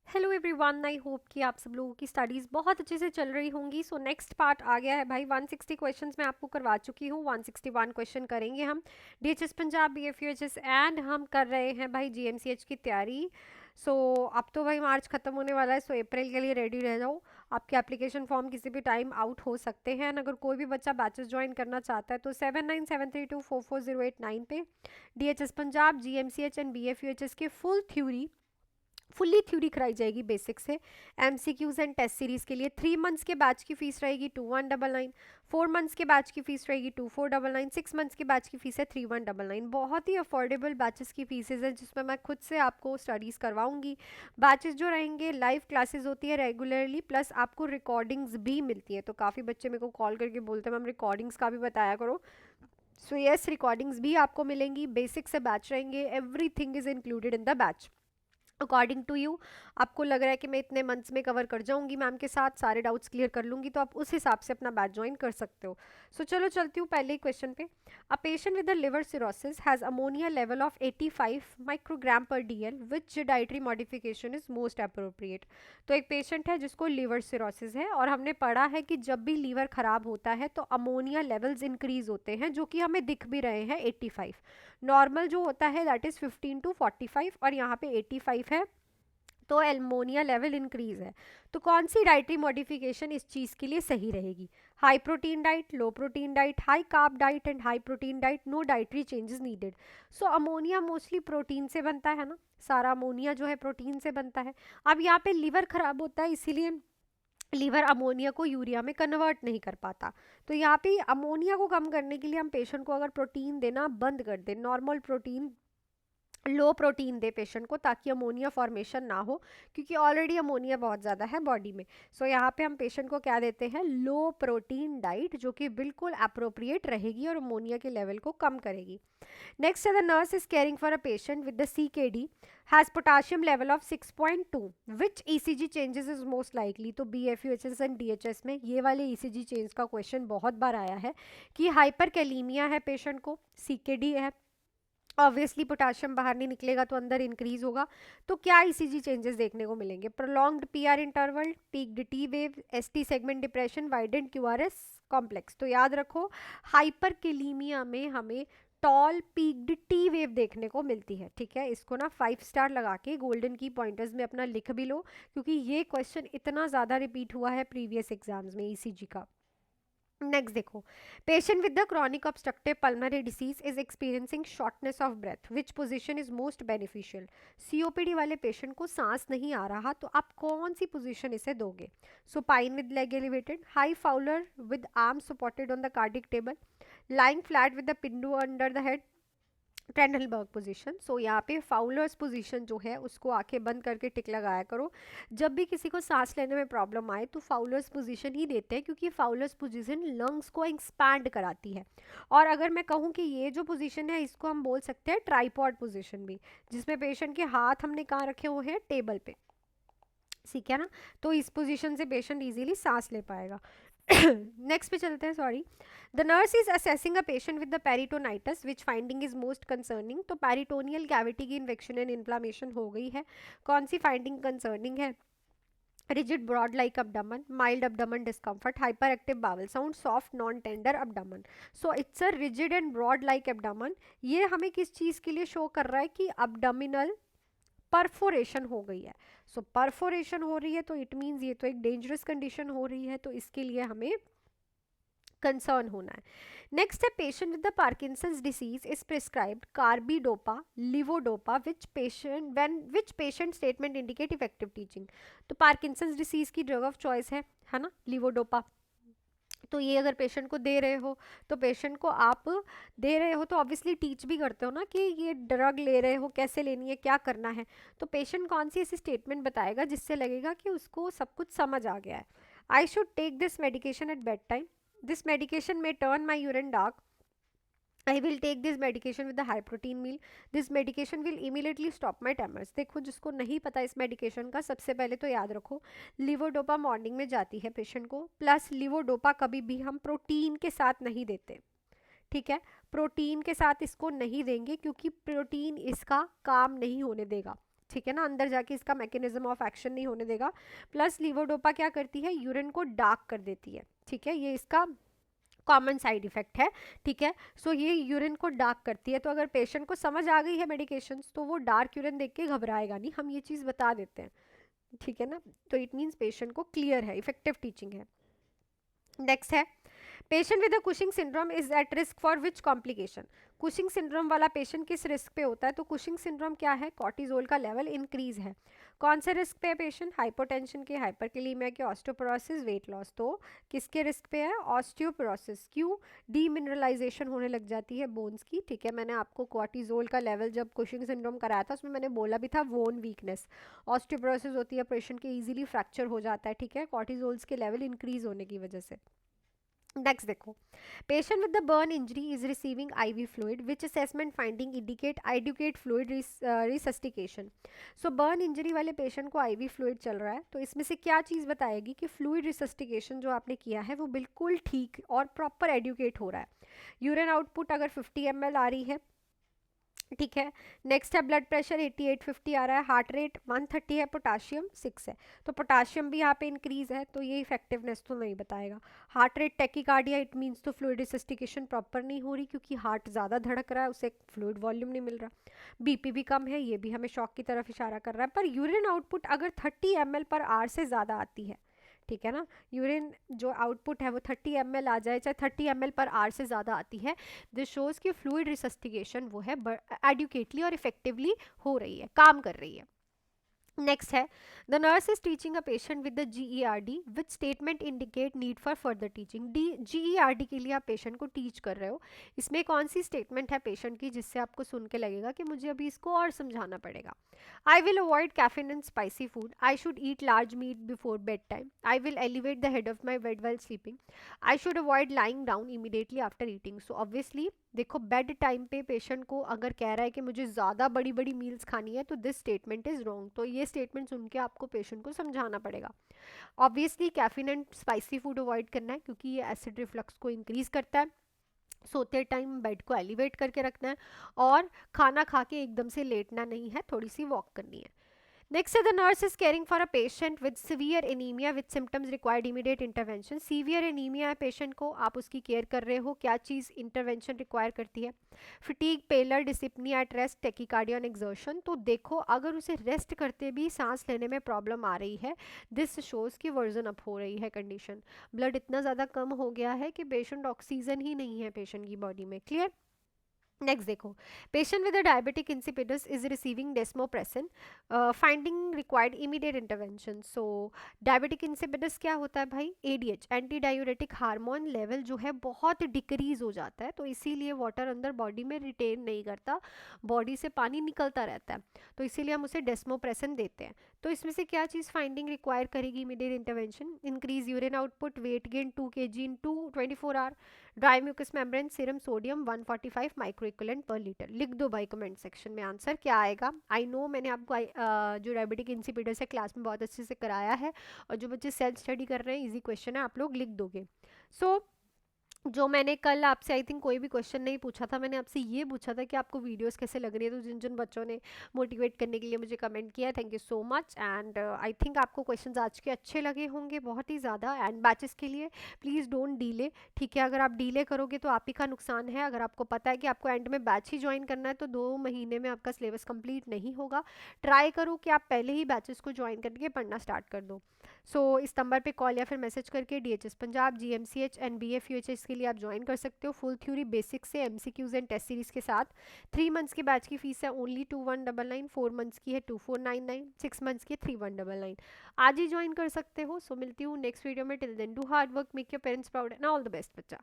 Hello everyone, I hope कि आप सब लोगों की स्टडीज़ बहुत अच्छे से चल रही होंगी। सो नेक्स्ट पार्ट आ गया है भाई। 160 क्वेश्चंस मैं आपको करवा चुकी हूँ। 161 क्वेश्चन करेंगे हम डीएचएस पंजाब, बीएफयूएचएस एंड हम कर रहे हैं भाई जीएमसीएच की तैयारी। सो अब तो भाई मार्च ख़त्म होने वाला है। सो अप्रैल के लिए रेडी रह जाओ। आपके एप्लीकेशन फॉर्म किसी भी टाइम आउट हो सकते हैं। अगर कोई भी बच्चा बैचेस ज्वाइन करना चाहता है तो 7973244089 पे डीएचएस पंजाब, जीएमसीएच एंड बीएफयूएचएस के फुल्ली थ्योरी कराई जाएगी बेसिक से। एमसीक्यूज एंड टेस्ट सीरीज के लिए 3 मंथ्स के बैच की फीस रहेगी 2199, 4 मंथ्स के बैच की फीस रहेगी 2499, 6 मंथ्स के बैच की फीस है 3199। बहुत ही अफोर्डेबल बैचेस की फीसेज हैं जिसमें मैं खुद से आपको स्टडीज़ करवाऊंगी। बैचेस जो रहेंगे लाइव क्लासेस होती है रेगुलरली, प्लस आपको रिकॉर्डिंग्स भी मिलती है। तो काफ़ी बच्चे मेरे को कॉल करके बोलते हैं मैम रिकॉर्डिंग्स का भी बताया करो। सो यस, रिकॉर्डिंग्स भी आपको मिलेंगी। बेसिक से बैच रहेंगे, everything is included in the batch according to you. आपको लग रहा है कि मैं इतने मंथ्स में कवर कर जाऊंगी मैम के साथ, सारे डाउट्स क्लियर कर लूंगी, तो आप उस हिसाब से अपना बैच ज्वाइन कर सकते हो। सो चलो चलती हूँ पहले ही क्वेश्चन पे। A patient with the liver cirrhosis has ammonia level of 85 microgram per DL, which dietary modification is most appropriate. तो एक पेशेंट है जिसको लिवर सिरोसिस है और हमने पढ़ा है कि जब भी लीवर खराब होता है तो अमोनिया लेवल्स इंक्रीज होते हैं, जो कि हमें दिख भी रहे हैं 85। नॉर्मल जो होता है दैट इज़ 15 to 45 और यहाँ पे 85 है, तो एल्मोनिया लेवल इंक्रीज है। तो कौन सी डाइटरी मॉडिफिकेशन इस चीज़ के लिए सही रहेगी? High protein diet, low protein diet, high carb diet and high protein diet, no dietary changes needed. So ammonia mostly protein से बनता है ना, सारा अमोनिया जो है प्रोटीन से बनता है। अब यहाँ पे लीवर खराब होता है इसीलिए लीवर अमोनिया को यूरिया में कन्वर्ट नहीं कर पाता। तो यहाँ पे अमोनिया को कम करने के लिए हम पेशेंट को अगर प्रोटीन देना बंद कर दें, नॉर्मल प्रोटीन, लो प्रोटीन दे पेशेंट को, ताकि अमोनिया फॉर्मेशन ना हो, क्योंकि ऑलरेडी अमोनिया बहुत ज़्यादा है बॉडी में। सो यहाँ पे हम पेशेंट को क्या देते हैं? लो प्रोटीन डाइट, जो कि बिल्कुल अप्रोप्रिएट रहेगी और अमोनिया के लेवल को कम करेगी। नेक्स्ट है the nurse is caring for a patient with the CKD has potassium level of 6.2, which ECG changes is most likely. तो BFUHS एंड DHS में ये वाले ECG चेंज का क्वेश्चन बहुत बार आया है कि हाइपर कैलीमिया है पेशेंट को, CKD है, ऑब्वियसली पोटाशियम बाहर नहीं निकलेगा तो अंदर इंक्रीज होगा। तो क्या ECG चेंजेस देखने को मिलेंगे? Prolonged PR interval, peaked T wave, ST segment depression, widened QRS complex. तो याद रखो, हाइपरकेलीमिया में हमें टॉल पीक्ड T वेव देखने को मिलती है। ठीक है, इसको ना 5 स्टार लगा के गोल्डन की पॉइंटर्स में अपना लिख भी लो, क्योंकि ये क्वेश्चन इतना ज़्यादा रिपीट हुआ है प्रीवियस एग्जाम्स में ECG का। नेक्स्ट देखो, patient with the chronic obstructive pulmonary disease is experiencing shortness of breath, which position is most beneficial. COPD वाले पेशेंट को सांस नहीं आ रहा तो आप कौन सी पोजीशन इसे दोगे? Supine with leg elevated, high Fowler with arm supported on the cardiac table, lying flat with the पिंडो अंडर द हेड, ट्रेंडलबर्ग पोजीशन। सो यहाँ पे फाउलर्स पोजीशन जो है उसको आंखें बंद करके टिक लगाया करो। जब भी किसी को सांस लेने में प्रॉब्लम आए तो फाउलर्स पोजीशन ही देते हैं, क्योंकि फाउलर्स पोजीशन लंग्स को एक्सपैंड कराती है। और अगर मैं कहूँ कि ये जो पोजीशन है इसको हम बोल सकते हैं ट्राईपॉड पोजीशन भी, जिसमें पेशेंट के हाथ हमने कहाँ रखे हुए हैं? टेबल पे। ठीक है ना? तो इस पोजीशन से पेशेंट इजीली सांस ले पाएगा। नेक्स्ट पे चलते हैं, sorry. The nurse is assessing a patient with the peritonitis, which finding is most concerning. तो पेरिटोनियल कैविटी की इन्फेक्शन एंड इन्फ्लामेशन हो गई है, कौन सी फाइंडिंग कंसर्निंग है? Rigid broad like abdomen, mild abdomen discomfort, hyper active bowel sound, soft non tender abdomen। So it's a rigid and broad like abdomen। ये हमें किस चीज़ के लिए शो कर रहा है? कि abdominal परफोरेशन हो गई है। सो परफोरेशन हो रही है तो इट मीन्स ये तो एक डेंजरस कंडीशन हो रही है, तो इसके लिए हमें कंसर्न होना है। नेक्स्ट है, patient with the Parkinson's disease is prescribed carbidopa, levodopa, which patient statement indicate effective teaching. तो पार्किंसंस डिसीज की ड्रग ऑफ चॉइस है ना, लिवोडोपा। तो ये अगर पेशेंट को दे रहे हो तो पेशेंट को आप दे रहे हो तो ऑब्वियसली टीच भी करते हो ना कि ये ड्रग ले रहे हो, कैसे लेनी है, क्या करना है। तो पेशेंट कौन सी ऐसी स्टेटमेंट बताएगा जिससे लगेगा कि उसको सब कुछ समझ आ गया है? I should take this medication at bed time, this medication may turn my urine dark, I will take this medication with the high protein meal, this medication will immediately stop my tremors। देखो, जिसको नहीं पता इस medication का, सबसे पहले तो याद रखो लिवोडोपा मॉर्निंग में जाती है पेशेंट को, प्लस लिवोडोपा कभी भी हम प्रोटीन के साथ नहीं देते। ठीक है, प्रोटीन के साथ इसको नहीं देंगे क्योंकि प्रोटीन इसका काम नहीं होने देगा। ठीक है ना, अंदर जाके इसका मैकेनिज्म ऑफ एक्शन नहीं होने देगा। प्लस लीवोडोपा क्या करती है, यूरिन को डार्क कर देती है, ठीक है, ये इसका कॉमन साइड इफेक्ट है, ठीक है। सो ये यूरिन को डार्क करती है, तो अगर पेशेंट को समझ आ गई है मेडिकेशंस तो वो डार्क यूरिन देख के घबराएगा नहीं, हम ये चीज़ बता देते हैं, ठीक है ना। तो इट मीन्स पेशेंट को क्लियर है, इफेक्टिव टीचिंग है। नेक्स्ट है, patient with Cushing syndrome is at risk for which complication. Cushing syndrome वाला पेशेंट किस रिस्क पे होता है, तो कुशिंग सिंड्रोम क्या है, कॉर्टिजोल का लेवल इंक्रीज है। कौन से रिस्क पे है पेशेंट, हाइपोटेंशन के, हाइपरकैलेमिया के, ऑस्टियोपोरोसिस, वेट लॉस। तो किसके रिस्क पे है, ऑस्टियोपोरोसिस। क्यों, डीमिनरलाइजेशन होने लग जाती है बोन्स की, ठीक है। मैंने आपको कॉर्टिजोल का लेवल जब कुशिंग सिंड्रोम कराया था उसमें मैंने बोला भी था बोन वीकनेस, ऑस्टियोपोरोसिस होती है, पेशेंट के इजीली फ्रैक्चर हो जाता है, ठीक है, कॉर्टिजोल्स के लेवल इंक्रीज होने की वजह से। नेक्स्ट देखो, patient with the burn injury is receiving IV fluid, which assessment finding indicate adequate fluid resuscitation. So burn injury वाले पेशेंट को आईवी फ्लूइड चल रहा है, तो इसमें से क्या चीज़ बताएगी कि फ्लूइड रिसस्टिकेशन जो आपने किया है वो बिल्कुल ठीक और प्रॉपर एडुकेट हो रहा है। यूरिन आउटपुट अगर 50 ml आ रही है, ठीक है। नेक्स्ट है ब्लड प्रेशर 88/50 आ रहा है, हार्ट रेट 130 है, पोटाशियम 6 है, तो पोटाशियम भी यहाँ पे इंक्रीज है, तो ये इफेक्टिवनेस तो नहीं बताएगा। Heart rate tachycardia, it means तो फ्लूइड रिसस्टिकेशन प्रॉपर नहीं हो रही क्योंकि हार्ट ज़्यादा धड़क रहा है, उसे फ्लूइड वॉल्यूम नहीं मिल रहा। बीपी भी कम है, ये भी हमें शॉक की तरफ इशारा कर रहा है। पर यूरिन आउटपुट अगर 30 ml/h से ज़्यादा आती है, ठीक है ना, यूरिन जो आउटपुट है वो 30 ml आ जाए, चाहे 30 ml/h से ज़्यादा आती है, दिस शोज़ कि फ्लूइड रिसस्टिकेशन वो है एडुकेटली और इफेक्टिवली हो रही है, काम कर रही है। नेक्स्ट है, the nurse is teaching a patient with the GERD which statement indicate need for further teaching. GERD के लिए आप पेशेंट को टीच कर रहे हो, इसमें कौन सी स्टेटमेंट है पेशेंट की जिससे आपको सुन के लगेगा कि मुझे अभी इसको और समझाना पड़ेगा। I will avoid caffeine and spicy food, I should eat large meat before bed time, I will elevate the head of my bed well sleeping, I should avoid lying down immediately after eating. So obviously देखो, bed time पे patient को अगर कह रहा है कि मुझे ज़्यादा बड़ी बड़ी मील्स खानी है तो दिस स्टेटमेंट इज़ रॉन्ग, तो ये स्टेटमेंट सुन के आपको पेशेंट को समझाना पड़ेगा। Obviously caffeine and spicy food avoid करना है क्योंकि ये एसिड रिफ्लक्स को इंक्रीज करता है। सोते टाइम बेड को एलिवेट करके रखना है और खाना खा के एकदम से लेटना नहीं है, थोड़ी सी वॉक करनी है। Next, the nurse is caring for a patient with severe anemia with symptoms required immediate intervention. Severe anemia है पेशेंट को, आप उसकी केयर कर रहे हो, क्या चीज़ इंटरवेंशन रिक्वायर करती है, fatigue, pallor, dyspnoea at rest, tachycardia and exertion. तो देखो अगर उसे रेस्ट करते भी सांस लेने में प्रॉब्लम आ रही है, दिस शोज़ की वर्जन अप हो रही है कंडीशन, ब्लड इतना ज़्यादा कम हो गया है कि पेशेंट ऑक्सीजन ही नहीं है पेशेंट की बॉडी में। क्लियर। नेक्स्ट देखो, patient with diabetic insipidus is receiving desmopressin, finding required immediate intervention. So diabetic insipidus क्या होता है भाई, ADH anti diuretic hormone level जो है बहुत डिक्रीज हो जाता है, तो इसीलिए वाटर अंदर बॉडी में रिटेन नहीं करता, बॉडी से पानी निकलता रहता है, तो इसीलिए हम उसे डेस्मोप्रेसिन देते हैं। तो इसमें से क्या चीज़ फाइंडिंग रिक्वायर करेगी immediate intervention, increase urine output, weight gain 2 kg in 24 hour, dry mucous membrane, serum sodium 145 microequivalent per liter. लिख दो भाई कमेंट सेक्शन में आंसर क्या आएगा। आई नो मैंने आपको जो डायबिटिक इंसिपिडस है क्लास में बहुत अच्छे से कराया है, और जो बच्चे सेल्फ स्टडी कर रहे हैं इजी क्वेश्चन है, आप लोग लिख दोगे। सो जो मैंने कल आपसे आई थिंक कोई भी क्वेश्चन नहीं पूछा था, मैंने आपसे ये पूछा था कि आपको वीडियोस कैसे लग रही है, तो जिन जिन बच्चों ने मोटिवेट करने के लिए मुझे कमेंट किया, thank you so much. And I think आपको क्वेश्चंस आज के अच्छे लगे होंगे बहुत ही ज़्यादा। एंड बैचेस के लिए प्लीज़ डोंट डीले, ठीक है, अगर आप डीले करोगे तो आप ही का नुकसान है। अगर आपको पता है कि आपको एंड में बैच ही ज्वाइन करना है तो 2 महीने में आपका सिलेबस कंप्लीट नहीं होगा। ट्राई करो कि आप पहले ही बैचेस को ज्वाइन करके पढ़ना स्टार्ट कर दो। सो इस नंबर पे कॉल या फिर मैसेज करके DHS Punjab, GMCH and BFUHS के लिए आप ज्वाइन कर सकते हो। फुल थ्योरी बेसिक से MCQs एंड टेस्ट सीरीज के साथ। 3 मंथ्स के बैच की फीस है ओनली 2199, 4 मंथ्स की है 2499, 6 मंथ्स की 3199। आज ही ज्वाइन कर सकते हो। सो मिलती हूँ नेक्स्ट वीडियो में, till then do hard work, make your parents proud and all the best बच्चा।